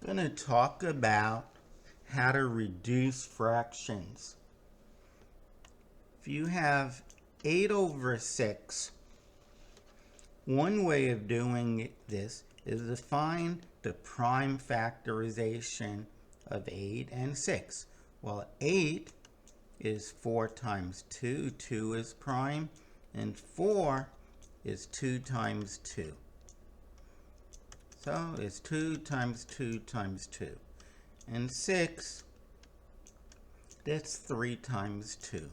Going to talk about how to reduce fractions. If you have 8 over 6, one way of doing this is to find the prime factorization of 8 and 6. Well, 8 is 4 times 2. 2 is prime. And 4 is 2 times 2. So it's 2 times 2 times 2. And 6, that's 3 times 2.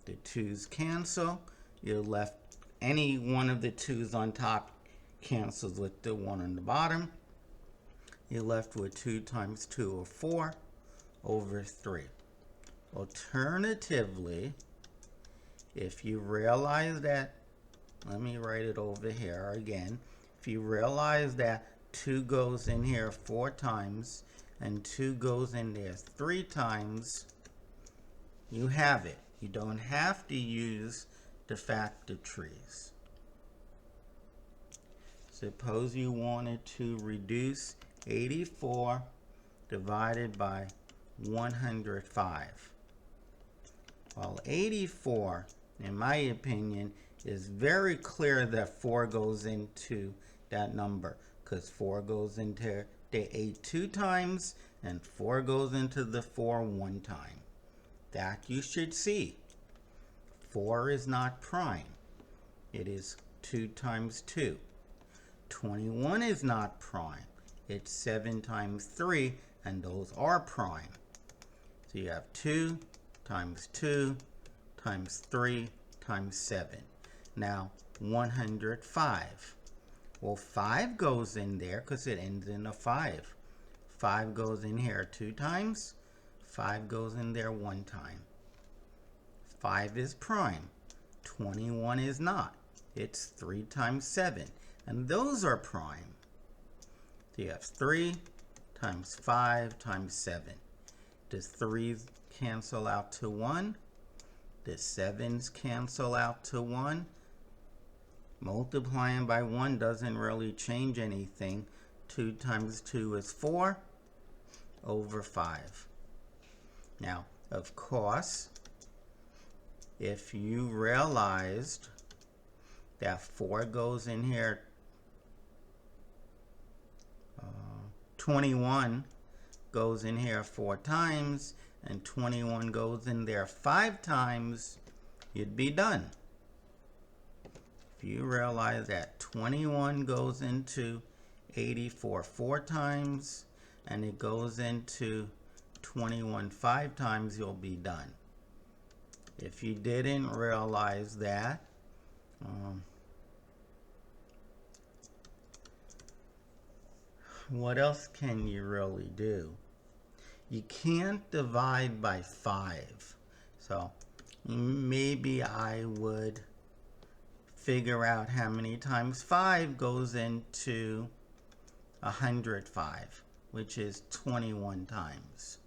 The 2's cancel. You're left, any one of the 2's on top cancels with the 1 on the bottom. You're left with 2 times 2 or 4 over 3. Alternatively, if you realize that, let me write it over here again. If you realize that 2 goes in here 4 times and 2 goes in there 3 times, you have it. You don't have to use the factor trees. Suppose you wanted to reduce 84 divided by 105. Well, 84, in my opinion, is very clear that 4 goes into that number, because 4 goes into the 8 2 times and 4 goes into the 4 1 time. That you should see. 4 is not prime. It is 2 times 2. 21 is not prime. It's 7 times 3, and those are prime. So you have 2 times 2 times 3 times 7. Now 105. Well, 5 goes in there because it ends in a 5. 5 goes in here 2 times. 5 goes in there 1 time. 5 is prime. 21 is not. It's 3 times 7. And those are prime. So you have 3 times 5 times 7. Does 3's cancel out to 1? The 7's cancel out to 1. Multiplying by 1 doesn't really change anything. 2 times 2 is 4 over 5. Now, of course, if you realized that 4 goes in here, 21 goes in here 4 times, and 21 goes in there 5 times, you'd be done. If you realize that 21 goes into 84 4 times, and it goes into 21 5 times, you'll be done. If you didn't realize that, what else can you really do? You can't divide by 5. So maybe I would figure out how many times 5 goes into 105, which is 21 times.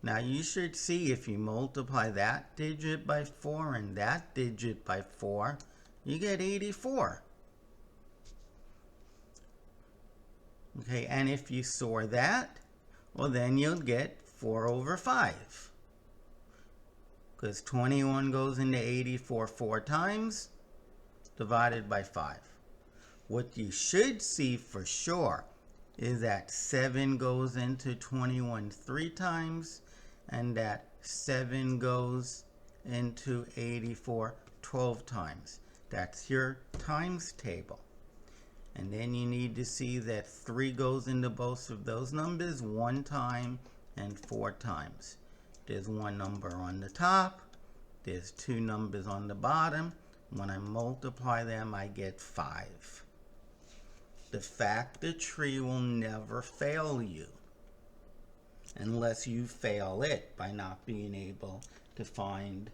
Now you should see, if you multiply that digit by 4 and that digit by 4, you get 84. Okay, and if you store that, well, then you'll get 4 over 5. Because 21 goes into 84 4 times, divided by 5. What you should see for sure is that 7 goes into 21 3 times, and that 7 goes into 84 12 times. That's your times table. And then you need to see that 3 goes into both of those numbers 1 time and 4 times. There's 1 number on the top. There's 2 numbers on the bottom. When I multiply them, I get 5. The factor tree will never fail you, unless you fail it by not being able to find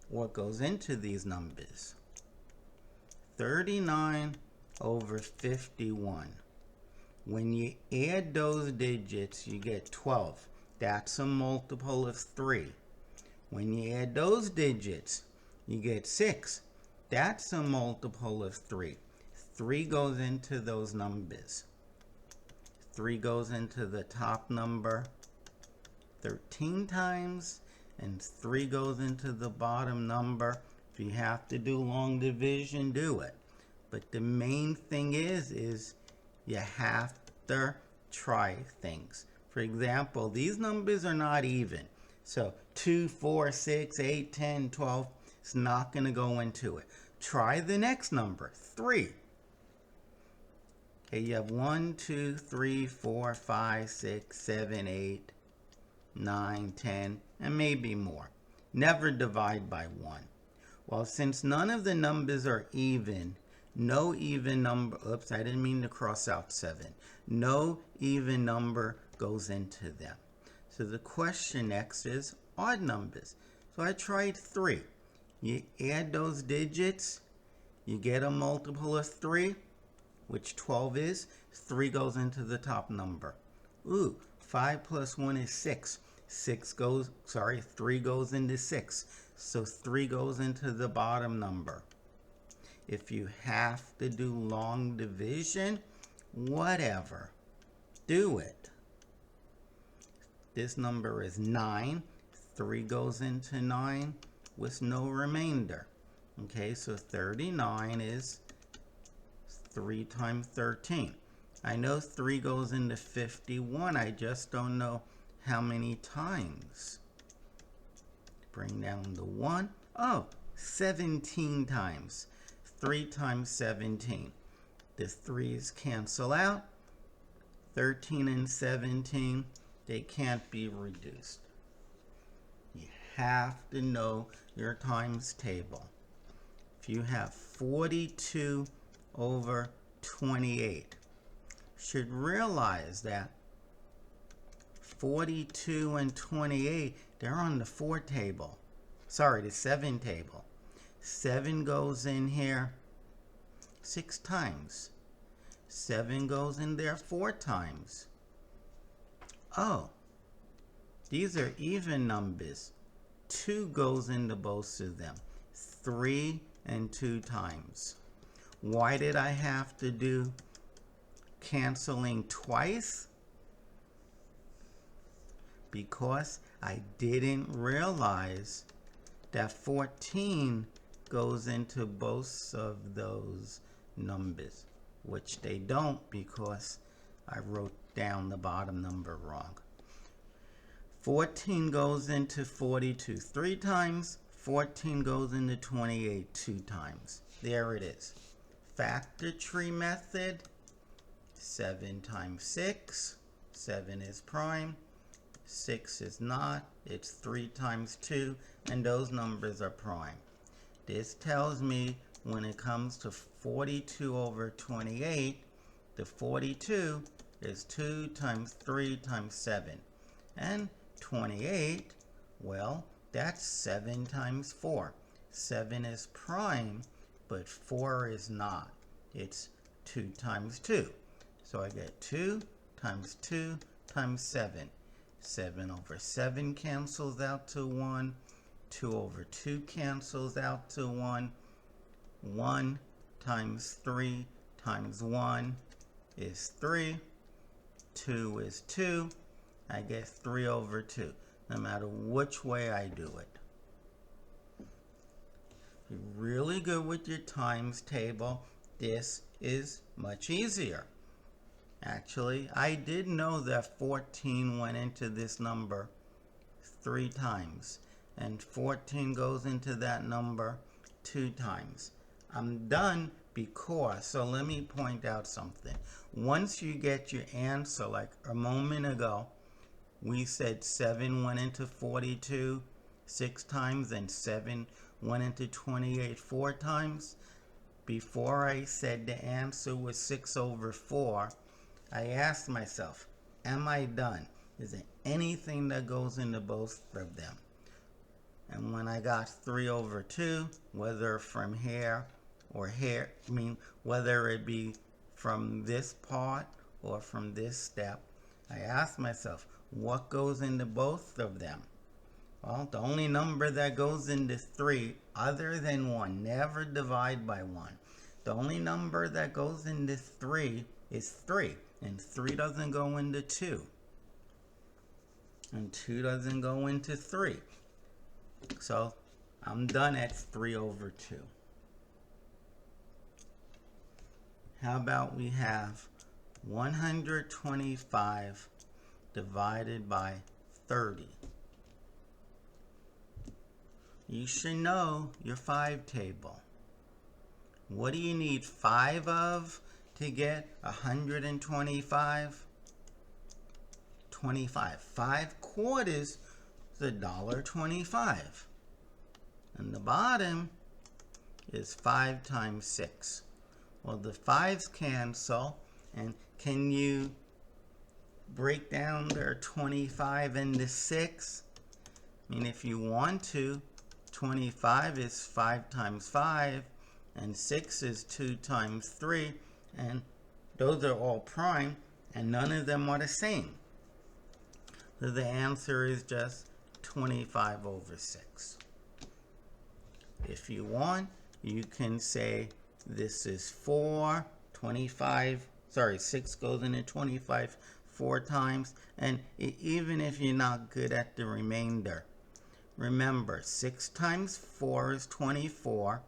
what goes into these numbers. 39 over 51. When you add those digits, you get 12. That's a multiple of 3. When you add those digits, you get 6. That's a multiple of 3. 3 goes into those numbers. 3 goes into the top number 13 times, and 3 goes into the bottom number. If you have to do long division, do it. But the main thing is you have to try things. For example, these numbers are not even. So 2, 4, 6, 8, 10, 12, it's not going to go into it. Try the next number, 3. Okay, you have 1, 2, 3, 4, 5, 6, 7, 8, 9, 10, and maybe more. Never divide by 1. Well, since none of the numbers are even, no even number, oops, I didn't mean to cross out 7. No even number goes into them. So the question next is odd numbers. So I tried 3. You add those digits, you get a multiple of 3, which 12 is. 3 goes into the top number. Ooh, 5 plus 1 is 6. 3 goes into 6. So 3 goes into the bottom number. If you have to do long division, whatever, do it. This number is 9. 3 goes into 9 with no remainder. Okay, so 39 is 3 times 13. I know 3 goes into 51. I just don't know how many times. Bring down the 1. Oh, 17 times. 3 times 17. The 3's cancel out. 13 and 17, they can't be reduced. You have to know your times table. If you have 42 over 28, you should realize that 42 and 28, they're on the 4 table. Sorry, the 7 table. 7 goes in here 6 times. 7 goes in there 4 times. Oh, these are even numbers. 2 goes into both of them. 3 and 2 times. Why did I have to do canceling twice? Because I didn't realize that 14 goes into both of those numbers, which they don't because I wrote down the bottom number wrong. 14 goes into 42 3 times. 14 goes into 28 2 times. There it is. Factor tree method. 7 times 6. 7 is prime. 6 is not. It's 3 times 2, and those numbers are prime. This tells me when it comes to 42 over 28, the 42 is 2 times 3 times 7. And 28, well, that's 7 times 4. 7 is prime, but 4 is not. It's 2 times 2. So I get 2 times 2 times 7. 7 over 7 cancels out to 1. 2 over 2 cancels out to 1. 1 times 3 times 1 is 3. 2 is 2. I get 3 over 2, no matter which way I do it. If you're really good with your times table, this is much easier. Actually, I did know that 14 went into this number 3 times, and 14 goes into that number 2 times. I'm done because, so let me point out something. Once you get your answer, like a moment ago, we said 7 went into 42 6 times and 7 went into 28 4 times. Before I said the answer was 6 over 4, I asked myself, am I done? Is there anything that goes into both of them? And when I got 3 over 2, whether from here or here, whether it be from this part or from this step, I asked myself, what goes into both of them? Well, the only number that goes into 3 other than 1, never divide by 1. The only number that goes into 3 is 3. And 3 doesn't go into 2. And 2 doesn't go into 3. So I'm done at 3 over 2. How about we have 125 divided by 30? You should know your 5 table. What do you need 5 of to get 125? 25. 5 quarters is $1.25. And the bottom is 5 times 6. Well, the 5's cancel, and can you break down their 25 into 6? I mean, if you want to, 25 is 5 times 5, and 6 is 2 times 3, and those are all prime, and none of them are the same. So the answer is just 25 over 6. If you want, you can say this is 4, 25, sorry, 6 goes into 25 4 times, and even if you're not good at the remainder, remember 6 times 4 is 24,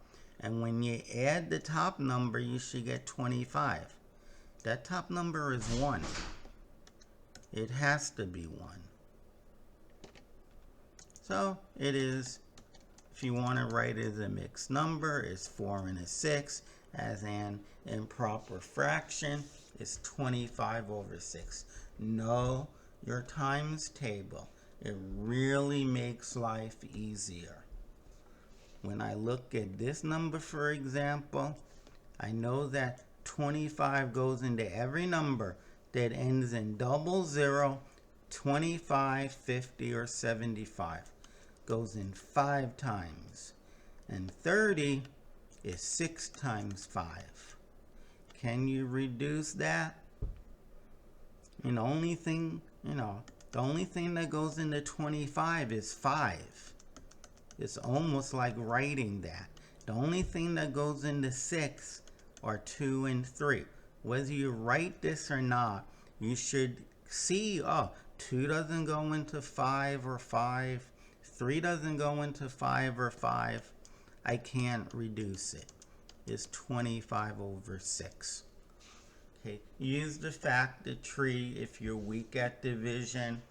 and when you add the top number, you should get 25. That top number is 1. It has to be 1. So it is, if you want to write it as a mixed number, it's 4 and a 6. As an improper fraction, it's 25 over 6. Know your times table. It really makes life easier. When I look at this number, for example, I know that 25 goes into every number that ends in 00, 25, 50, or 75. Goes in 5 times. And 30 is 6 times 5. Can you reduce that? And the only thing that goes into 25 is 5. It's almost like writing that. The only thing that goes into 6 are 2 and 3. Whether you write this or not, you should see, 2 doesn't go into 5 or 5. 3 doesn't go into 5 or 5. I can't reduce it. It's 25 over 6. Okay, use the factor tree if you're weak at division,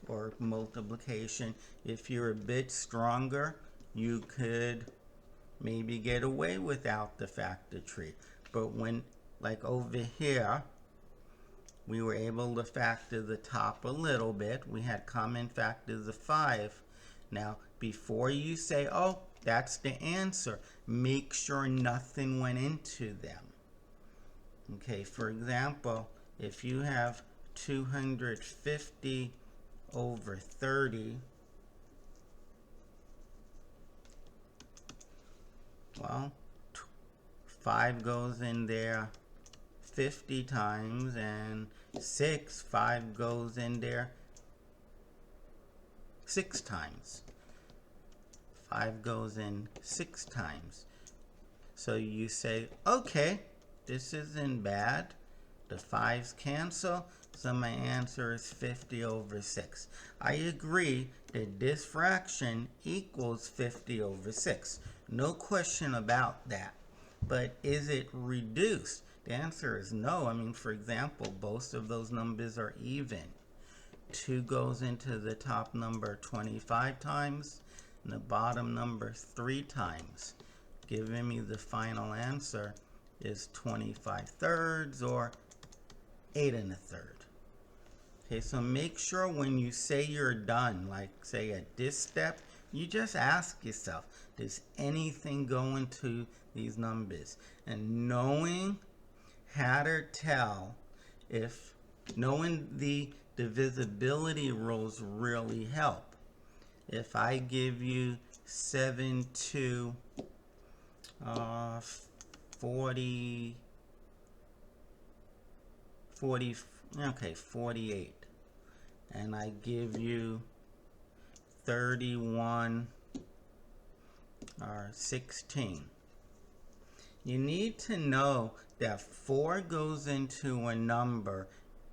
or multiplication. If you're a bit stronger, you could maybe get away without the factor tree. But when, like over here, we were able to factor the top a little bit. We had common factors of 5. Now, before you say, oh, that's the answer, make sure nothing went into them. Okay, for example, if you have 250 over 30, well, 5 goes in there 50 times, and 5 goes in there 6 times. 5 goes in 6 times. So you say, okay, this isn't bad. The 5's cancel, so my answer is 50 over 6. I agree that this fraction equals 50 over 6. No question about that. But is it reduced? The answer is no. I mean, for example, both of those numbers are even. 2 goes into the top number 25 times, and the bottom number 3 times. Giving me the final answer is 25 thirds, or 8 1/3. Okay, so make sure when you say you're done, like say at this step, you just ask yourself, does anything go into these numbers? And knowing how to tell, if knowing the divisibility rules really help. If I give you 7 to 48, and I give you 31 or 16, You need to know that 4 goes into a number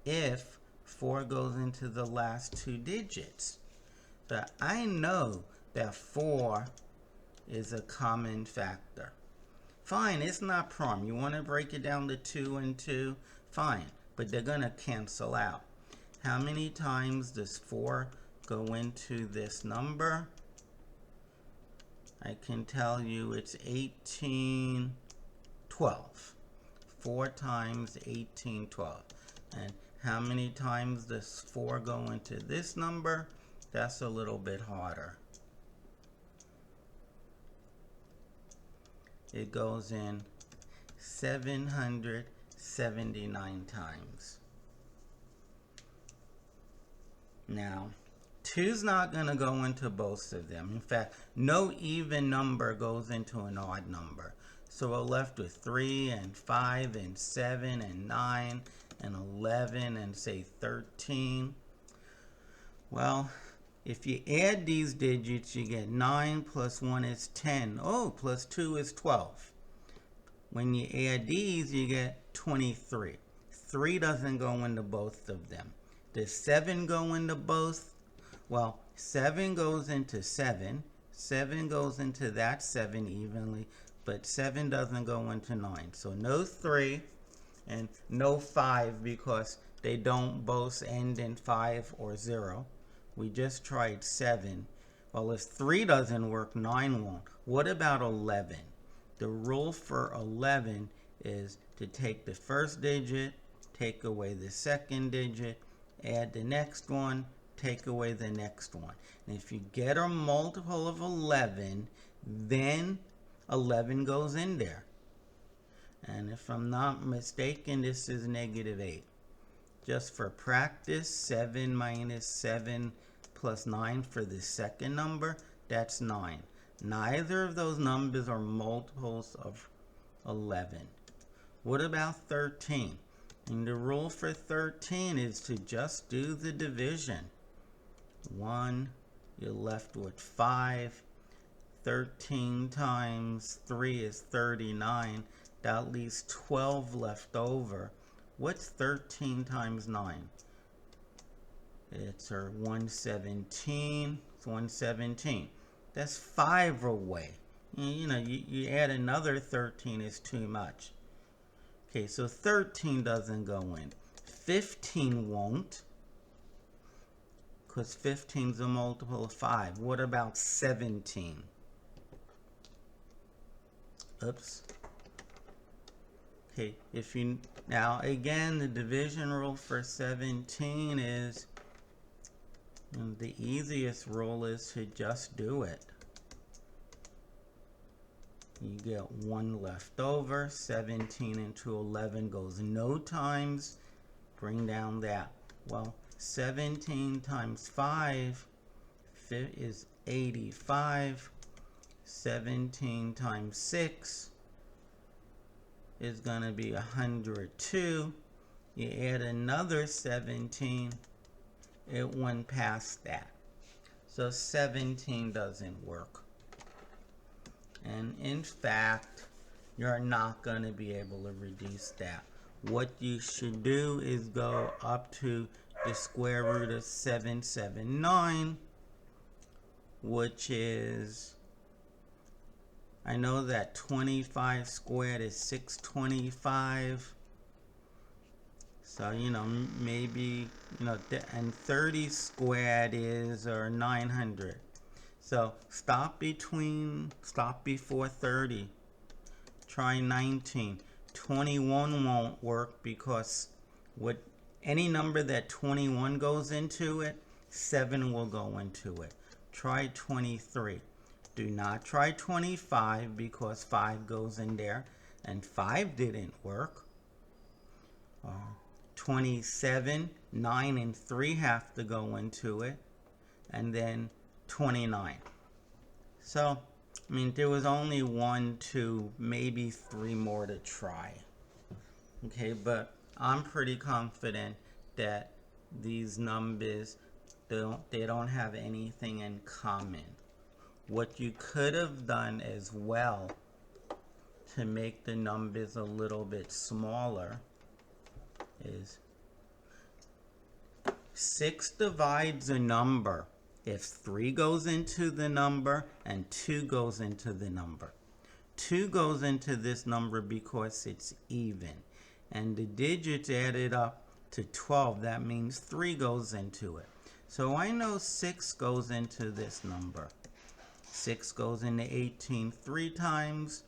if 4 goes into the last 2 digits. So I know that 4 is a common factor. Fine, it's not prom. You want to break it down to 2 and 2? Fine, but they're going to cancel out. How many times does 4 go into this number? I can tell you it's 18, 12. 4 times 18, 12. And how many times does 4 go into this number? That's a little bit harder. It goes in 779 times. Now, 2's not going to go into both of them. In fact, no even number goes into an odd number. So we're left with 3 and 5 and 7 and 9 and 11 and say 13. Well, if you add these digits, you get 9 plus 1 is 10. Oh, plus 2 is 12. When you add these, you get 23. 3 doesn't go into both of them. Does 7 go into both? Well, 7 goes into 7. 7 goes into that 7 evenly, but 7 doesn't go into 9. So no 3 and no 5 because they don't both end in 5 or 0. We just tried 7. Well, if 3 doesn't work, 9 won't. What about 11? The rule for 11 is to take the first digit, take away the second digit, add the next one, take away the next one. And if you get a multiple of 11, then 11 goes in there. And if I'm not mistaken, this is -8. Just for practice, 7 minus 7 plus 9 for the second number, that's 9. Neither of those numbers are multiples of 11. What about 13? And the rule for 13 is to just do the division. 1, you're left with 5. 13 times 3 is 39. That leaves 12 left over. What's 13 times 9? It's 117. It's 117. That's 5 away. You add another 13 is too much. Okay, so 13 doesn't go in. 15 won't, because 15 is a multiple of 5. What about 17? Oops. Okay, now again, the division rule for 17 is, the easiest rule is to just do it. You get 1 left over. 17 into 11 goes no times. Bring down that. Well, 17 times 5 is 85. 17 times 6 is going to be 102. You add another 17, it went past that. So 17 doesn't work. And in fact, you're not going to be able to reduce that. What you should do is go up to the square root of 779, which is, I know that 25 squared is 625. So, maybe, and 30 squared is 900. So stop before 30. Try 19. 21 won't work because any number that 21 goes into it, 7 will go into it. Try 23. Do not try 25 because 5 goes in there, and 5 didn't work. 27, 9 and 3 have to go into it, and then 29. So, there was only 1, 2, maybe 3 more to try. Okay, but I'm pretty confident that these numbers, they don't have anything in common. What you could have done as well to make the numbers a little bit smaller is 6 divides a number if 3 goes into the number and 2 goes into the number. 2 goes into this number because it's even. And the digits added up to 12. That means 3 goes into it. So I know 6 goes into this number. 6 goes into 18 3 times.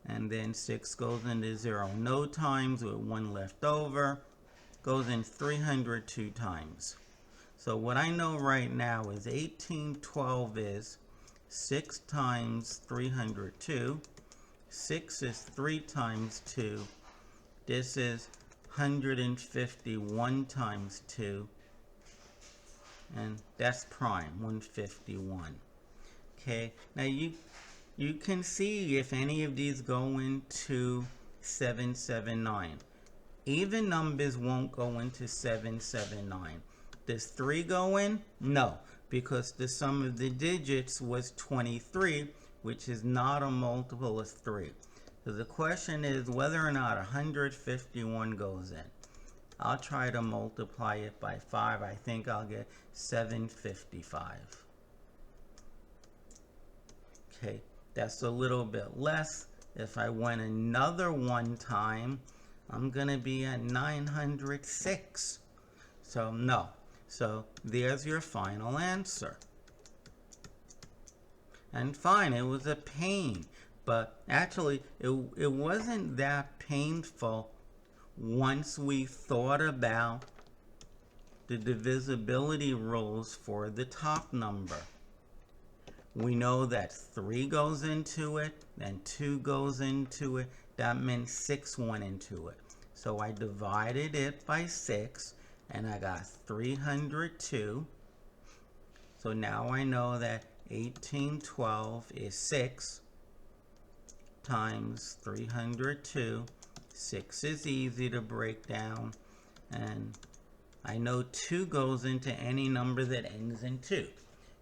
And then 6 goes into 0 no times with 1 left over. Goes in 302 times. So what I know right now is 1812 is 6 times 302. 6 is 3 times 2. This is 151 times 2. And that's prime, 151. Okay, now you can see if any of these go into 779. Even numbers won't go into 779. Does 3 go in? No, because the sum of the digits was 23, which is not a multiple of 3. So the question is whether or not 151 goes in. I'll try to multiply it by 5. I think I'll get 755. Okay, that's a little bit less. If I went another one time, I'm going to be at 906. So no. So there's your final answer. And fine, it was a pain. But actually, it wasn't that painful once we thought about the divisibility rules for the top number. We know that 3 goes into it, and 2 goes into it. That meant 6 went into it. So I divided it by 6, and I got 302. So now I know that 1812 is 6 times 302. 6 is easy to break down, and I know 2 goes into any number that ends in 2.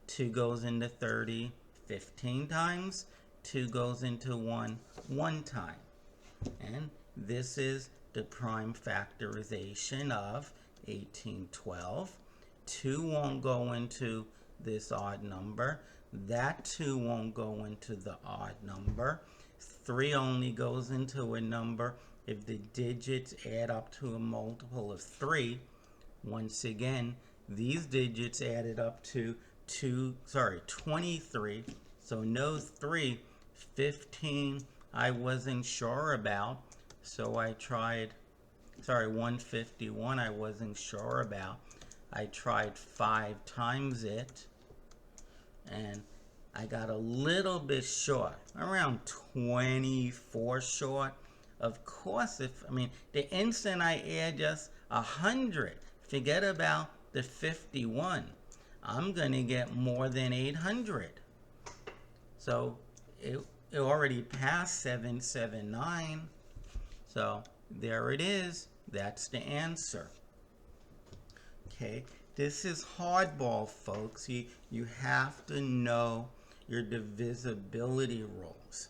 2 goes into 30 15 times. 2 goes into 1 1 time. And this is the prime factorization of 1812. 2 won't go into this odd number. That 2 won't go into the odd number. 3 only goes into a number if the digits add up to a multiple of 3. Once again, these digits added up to 23. So no 3. 15 I wasn't sure about, so I tried 151 I wasn't sure about. I tried 5 times it, and I got a little bit short, around 24 short. Of course, the instant I add just 100, forget about the 51, I'm going to get more than 800. So it already passed 779. So there it is. That's the answer. Okay, this is hardball, folks. You have to know your divisibility rules.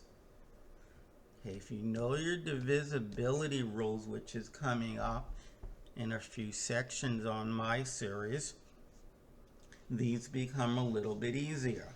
Okay, if you know your divisibility rules, which is coming up in a few sections on my series, these become a little bit easier.